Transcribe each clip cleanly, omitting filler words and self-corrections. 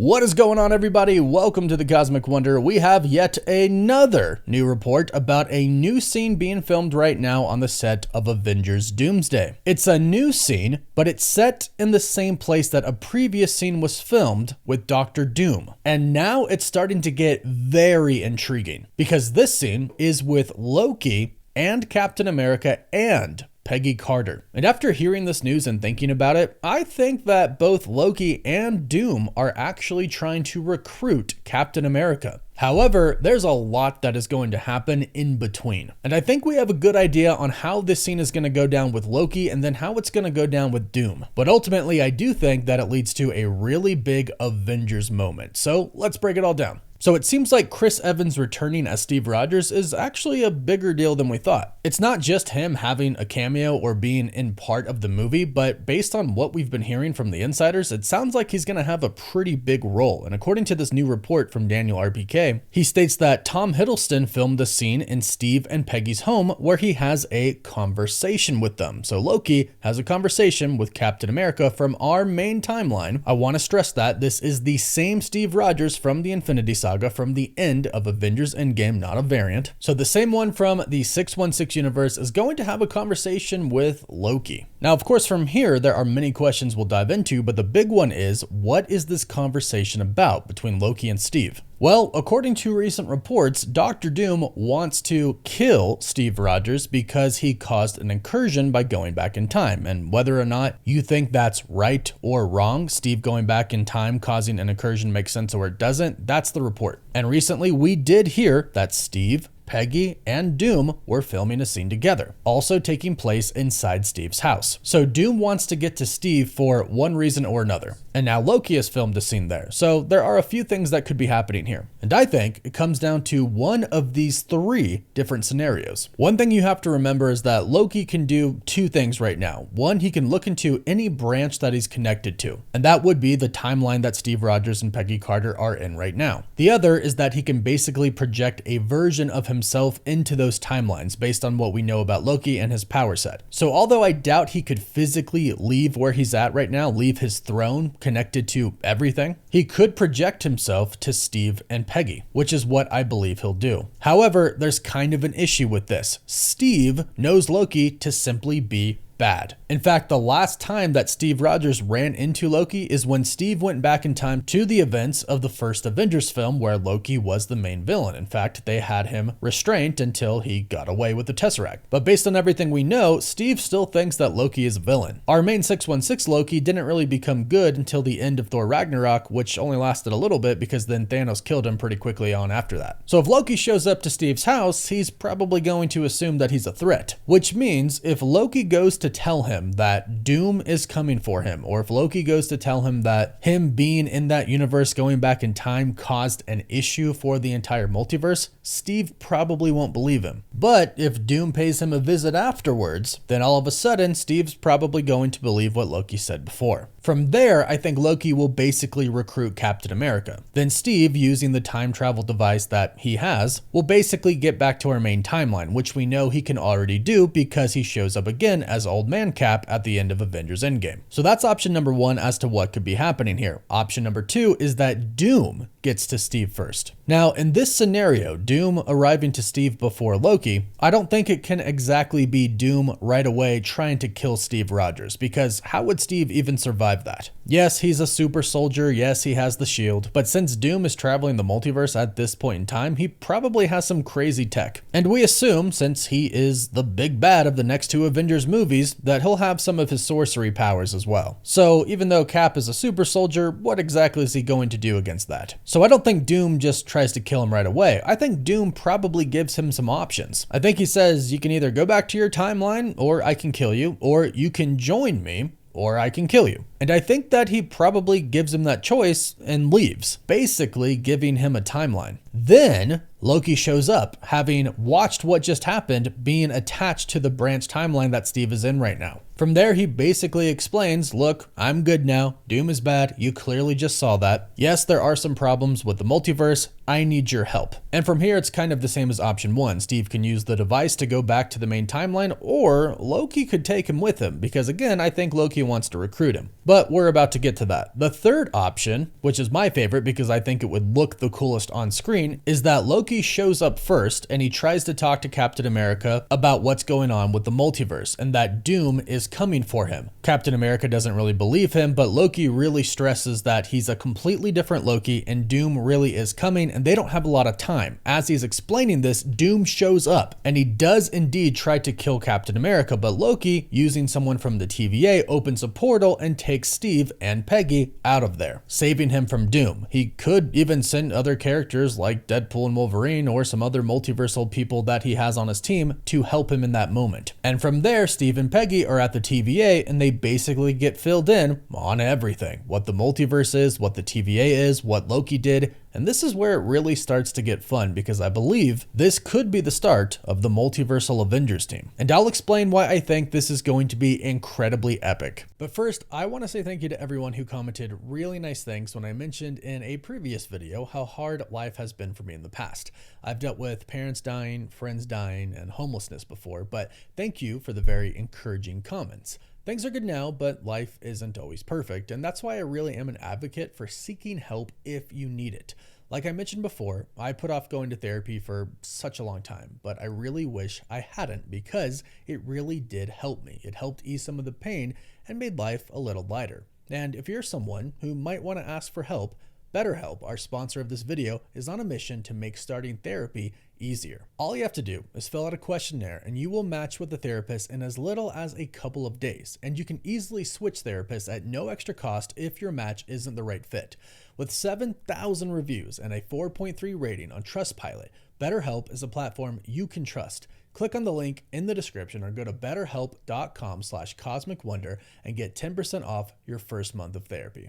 What is going on, everybody? Welcome to the Cosmic Wonder. We have yet another new report about a new scene being filmed right now on the set of Avengers Doomsday. It's a new scene, but it's set in the same place that a previous scene was filmed with Doctor Doom. And now it's starting to get very intriguing because this scene is with Loki and Captain America and Peggy Carter. And after hearing this news and thinking about it, I think that both Loki and Doom are actually trying to recruit Captain America. However, there's a lot that is going to happen in between. And I think we have a good idea on how this scene is going to go down with Loki and then how it's going to go down with Doom. But ultimately, I do think that it leads to a really big Avengers moment. So let's break it all down. So it seems like Chris Evans returning as Steve Rogers is actually a bigger deal than we thought. It's not just him having a cameo or being in part of the movie, but based on what we've been hearing from the insiders, it sounds like he's going to have a pretty big role. And according to this new report from Daniel RPK, he states that Tom Hiddleston filmed the scene in Steve and Peggy's home where he has a conversation with them. So Loki has a conversation with Captain America from our main timeline. I want to stress that this is the same Steve Rogers from the Infinity Saga from the end of Avengers Endgame, not a variant. So the same one from the 616 universe is going to have a conversation with Loki. Now, of course, from here, there are many questions we'll dive into, but the big one is, what is this conversation about between Loki and Steve? Well, according to recent reports, Doctor Doom wants to kill Steve Rogers because he caused an incursion by going back in time. And whether or not you think that's right or wrong, Steve going back in time causing an incursion makes sense or it doesn't, that's the report. And recently we did hear that Steve, Peggy, and Doom were filming a scene together, also taking place inside Steve's house. So Doom wants to get to Steve for one reason or another. And now Loki has filmed a scene there. So there are a few things that could be happening here. And I think it comes down to one of these three different scenarios. One thing you have to remember is that Loki can do two things right now. One, he can look into any branch that he's connected to, and that would be the timeline that Steve Rogers and Peggy Carter are in right now. The other is that he can basically project a version of himself into those timelines based on what we know about Loki and his power set. So although I doubt he could physically leave where he's at right now, leave his throne connected to everything, he could project himself to Steve and Peggy, which is what I believe he'll do. However, there's kind of an issue with this. Steve knows Loki to simply be bad. In fact, the last time that Steve Rogers ran into Loki is when Steve went back in time to the events of the first Avengers film where Loki was the main villain. In fact, they had him restrained until he got away with the Tesseract. But based on everything we know, Steve still thinks that Loki is a villain. Our main 616 Loki didn't really become good until the end of Thor Ragnarok, which only lasted a little bit because then Thanos killed him pretty quickly on after that. So if Loki shows up to Steve's house, he's probably going to assume that he's a threat, which means if Loki goes to tell him that Doom is coming for him, or if Loki goes to tell him that him being in that universe going back in time caused an issue for the entire multiverse, Steve probably won't believe him. But if Doom pays him a visit afterwards, then all of a sudden Steve's probably going to believe what Loki said before. From there, I think Loki will basically recruit Captain America. Then Steve, using the time travel device that he has, will basically get back to our main timeline, which we know he can already do because he shows up again as Old Man Cap at the end of Avengers Endgame. So that's option number one as to what could be happening here. Option number two is that Doom gets to Steve first. Now, in this scenario, Doom arriving to Steve before Loki, I don't think it can exactly be Doom right away trying to kill Steve Rogers, because how would Steve even survive that? Yes, he's a super soldier, yes, he has the shield, but since Doom is traveling the multiverse at this point in time, he probably has some crazy tech. And we assume, since he is the big bad of the next two Avengers movies, that he'll have some of his sorcery powers as well. So even though Cap is a super soldier, what exactly is he going to do against that? So I don't think Doom just tries to kill him right away. I think Doom probably gives him some options. I think he says, you can either go back to your timeline, or I can kill you, or you can join me, or I can kill you. And I think that he probably gives him that choice and leaves, basically giving him a timeline. Then Loki shows up, having watched what just happened being attached to the branch timeline that Steve is in right now. From there, he basically explains, look, I'm good now. Doom is bad. You clearly just saw that. Yes, there are some problems with the multiverse. I need your help. And from here, it's kind of the same as option one. Steve can use the device to go back to the main timeline, or Loki could take him with him, because again, I think Loki wants to recruit him. But we're about to get to that. The third option, which is my favorite because I think it would look the coolest on screen, is that Loki shows up first and he tries to talk to Captain America about what's going on with the multiverse and that Doom is coming for him. Captain America doesn't really believe him, but Loki really stresses that he's a completely different Loki and Doom really is coming, and they don't have a lot of time. As he's explaining this, Doom shows up and he does indeed try to kill Captain America, but Loki, using someone from the TVA, opens a portal and takes Steve and Peggy out of there, saving him from Doom. He could even send other characters like Deadpool and Wolverine or some other multiversal people that he has on his team to help him in that moment. And from there, Steve and Peggy are at the TVA and they basically get filled in on everything. What the multiverse is, what the TVA is, what Loki did. And this is where it really starts to get fun, because I believe this could be the start of the Multiversal Avengers team. And I'll explain why I think this is going to be incredibly epic. But first, I want to say thank you to everyone who commented really nice things when I mentioned in a previous video how hard life has been for me in the past. I've dealt with parents dying, friends dying, and homelessness before, but thank you for the very encouraging comments. Things are good now, but life isn't always perfect, and that's why I really am an advocate for seeking help if you need it. Like I mentioned before, I put off going to therapy for such a long time, but I really wish I hadn't, because it really did help me. It helped ease some of the pain and made life a little lighter. And if you're someone who might want to ask for help, BetterHelp, our sponsor of this video, is on a mission to make starting therapy easier. All you have to do is fill out a questionnaire and you will match with the therapist in as little as a couple of days. And you can easily switch therapists at no extra cost if your match isn't the right fit. With 7,000 reviews and a 4.3 rating on Trustpilot, BetterHelp is a platform you can trust. Click on the link in the description or go to betterhelp.com/cosmicwonder and get 10% off your first month of therapy.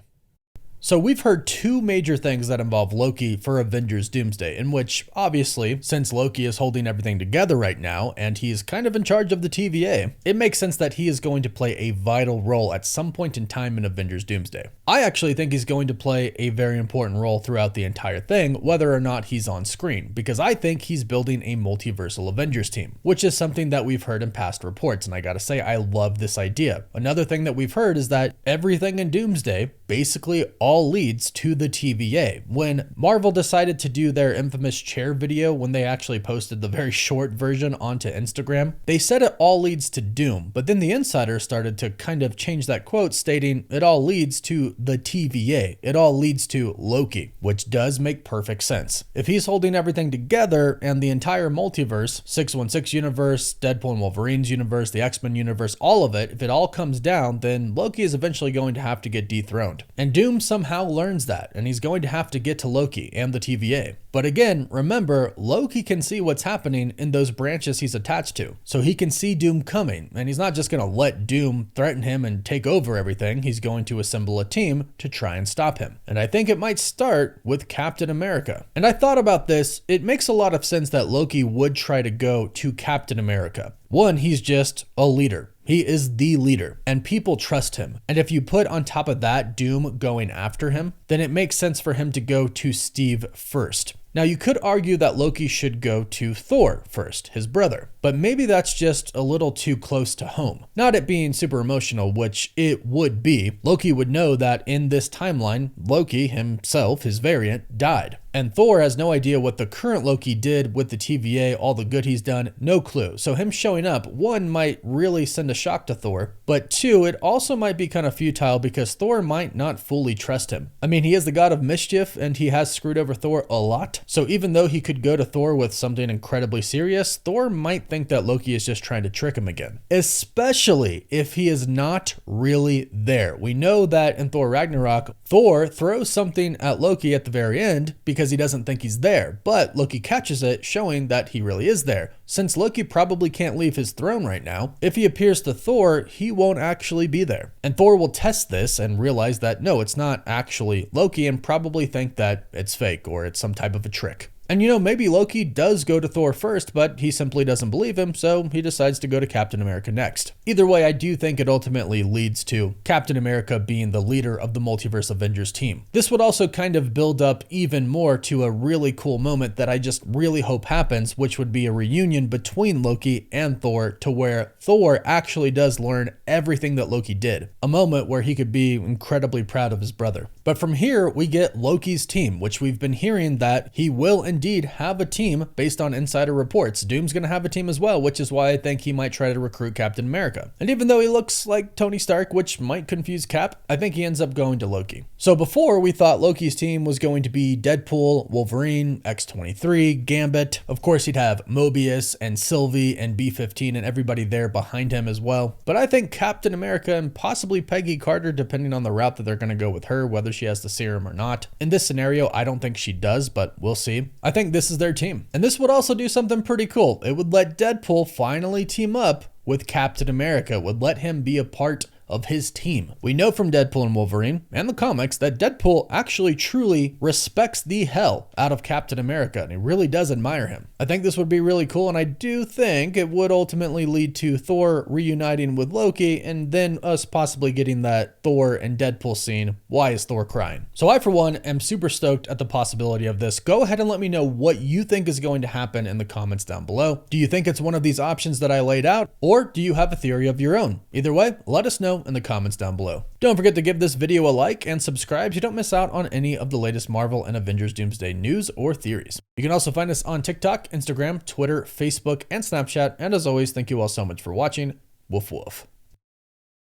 So we've heard two major things that involve Loki for Avengers Doomsday, in which, obviously, since Loki is holding everything together right now, and he's kind of in charge of the TVA, it makes sense that he is going to play a vital role at some point in time in Avengers Doomsday. I actually think he's going to play a very important role throughout the entire thing, whether or not he's on screen, because I think he's building a multiversal Avengers team, which is something that we've heard in past reports, and I gotta say, I love this idea. Another thing that we've heard is that everything in Doomsday basically all leads to the TVA. When Marvel decided to do their infamous chair video, when they actually posted the very short version onto Instagram, they said it all leads to Doom, but then the insider started to kind of change that quote, stating it all leads to the TVA. It all leads to Loki, which does make perfect sense. If he's holding everything together and the entire multiverse, 616 universe, Deadpool and Wolverine's universe, the X-Men universe, all of it, if it all comes down, then Loki is eventually going to have to get dethroned. And Doom somehow learns that, and he's going to have to get to Loki and the TVA. But again, remember, Loki can see what's happening in those branches he's attached to. So he can see Doom coming, and he's not just going to let Doom threaten him and take over everything. He's going to assemble a team to try and stop him. And I think it might start with Captain America. And I thought about this. It makes a lot of sense that Loki would try to go to Captain America. One, he's just a leader. He is the leader, and people trust him. And if you put on top of that Doom going after him, then it makes sense for him to go to Steve first. Now, you could argue that Loki should go to Thor first, his brother, but maybe that's just a little too close to home. Not it being super emotional, which it would be. Loki would know that in this timeline, Loki himself, his variant, died. And Thor has no idea what the current Loki did with the TVA, all the good he's done, no clue. So him showing up, one, might really send a shock to Thor, but two, it also might be kind of futile because Thor might not fully trust him. I mean, he is the god of mischief and he has screwed over Thor a lot. So even though he could go to Thor with something incredibly serious, Thor might think that Loki is just trying to trick him again. Especially if he is not really there. We know that in Thor Ragnarok, Thor throws something at Loki at the very end because he doesn't think he's there, but Loki catches it, showing that he really is there. Since Loki probably can't leave his throne right now, if he appears to Thor, he won't actually be there. And Thor will test this and realize that no, it's not actually Loki, and probably think that it's fake or it's some type of a trick. And maybe Loki does go to Thor first, but he simply doesn't believe him, so he decides to go to Captain America next. Either way, I do think it ultimately leads to Captain America being the leader of the Multiverse Avengers team. This would also kind of build up even more to a really cool moment that I just really hope happens, which would be a reunion between Loki and Thor, to where Thor actually does learn everything that Loki did. A moment where he could be incredibly proud of his brother. But from here, we get Loki's team, which we've been hearing that he will indeed have a team based on insider reports. Doom's gonna have a team as well, which is why I think he might try to recruit Captain America. And even though he looks like Tony Stark, which might confuse Cap, I think he ends up going to Loki. So before, we thought Loki's team was going to be Deadpool, Wolverine, X-23, Gambit. Of course, he'd have Mobius and Sylvie and B-15 and everybody there behind him as well. But I think Captain America and possibly Peggy Carter, depending on the route that they're gonna go with her, whether she has the serum or not. In this scenario, I don't think she does, but we'll see. I think this is their team. And this would also do something pretty cool. It would let Deadpool finally team up with Captain America, it would let him be a part of his team. We know from Deadpool and Wolverine and the comics that Deadpool actually truly respects the hell out of Captain America, and he really does admire him. I think this would be really cool, and I do think it would ultimately lead to Thor reuniting with Loki, and then us possibly getting that Thor and Deadpool scene, Why is Thor crying? So I, for one, am super stoked at the possibility of this. Go ahead and let me know what you think is going to happen in the comments down below. Do you think it's one of these options that I laid out, or do you have a theory of your own? Either way, let us know in the comments down below. Don't forget to give this video a like and subscribe so you don't miss out on any of the latest Marvel and Avengers Doomsday news or theories. You can also find us on TikTok, Instagram, Twitter, Facebook, and Snapchat. And as always, thank you all so much for watching. Woof woof.